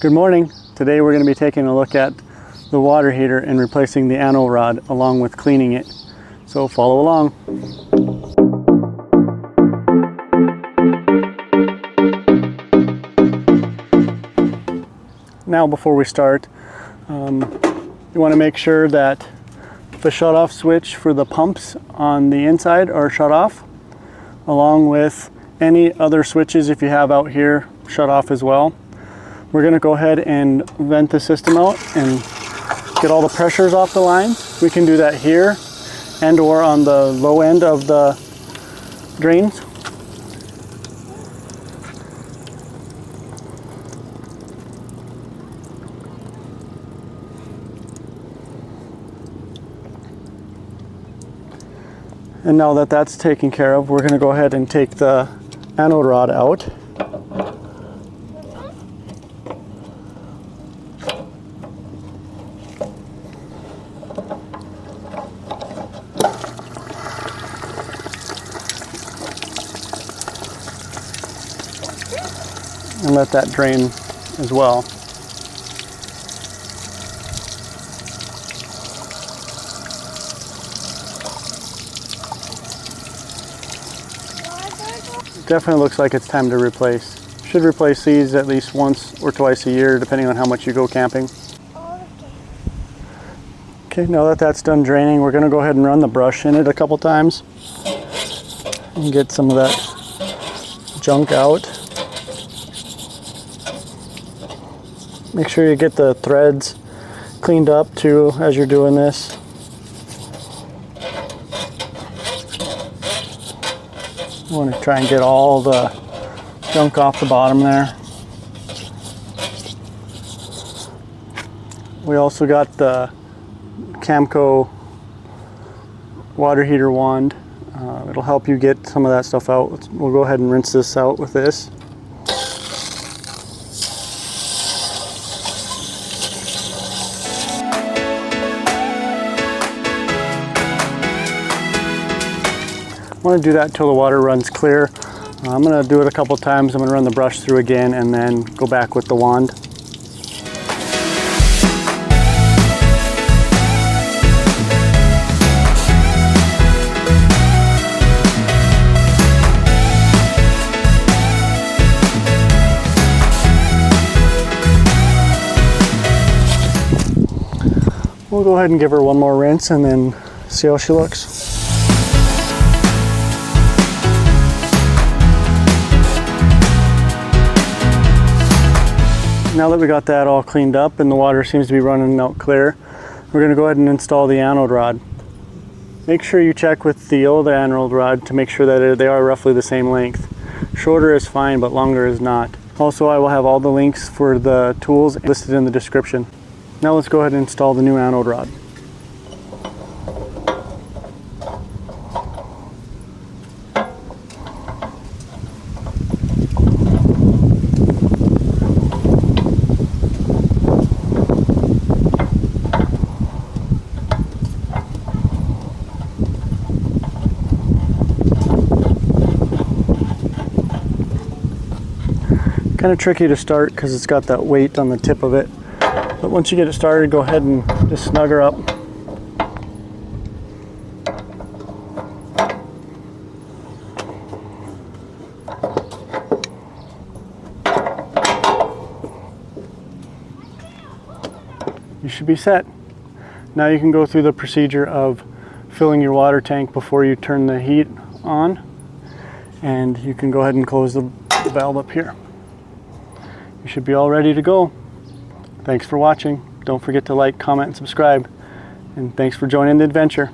Good morning. Today we're going to be taking a look at the water heater and replacing the anode rod along with cleaning it. So follow along. Now before we start, you want to make sure that the shut-off switch for the pumps on the inside are shut off, along with any other switches if you have out here shut off as well. We're going to go ahead and vent the system out and get all the pressures off the lines. We can do that here and or on the low end of the drains. And now that that's taken care of, we're going to go ahead and take the anode rod out. And let that drain as well. Definitely looks like it's time to replace. Should replace these at least once or twice a year, depending on how much you go camping. Okay, now that that's done draining, we're going to go ahead and run the brush in it a couple times and get some of that junk out. Make sure you get the threads cleaned up too as you're doing this. You want to try and get all the junk off the bottom there. We also got the Camco water heater wand. It'll help you get some of that stuff out. We'll go ahead and rinse this out with this. I want to do that until the water runs clear. I'm going to do it a couple times. I'm going to run the brush through again and then go back with the wand. We'll go ahead and give her one more rinse and then see how she looks. Now that we got that all cleaned up and the water seems to be running out clear, we're going to go ahead and install the anode rod. Make sure you check with the old anode rod to make sure that they are roughly the same length. Shorter is fine, but longer is not. Also, I will have all the links for the tools listed in the description. Now let's go ahead and install the new anode rod. Kind of tricky to start because it's got that weight on the tip of it, but once you get it started, go ahead and just snug her up. You should be set. Now you can go through the procedure of filling your water tank before you turn the heat on, and you can go ahead and close the valve up here. You should be all ready to go. Thanks for watching. Don't forget to like, comment, and subscribe. And thanks for joining the adventure.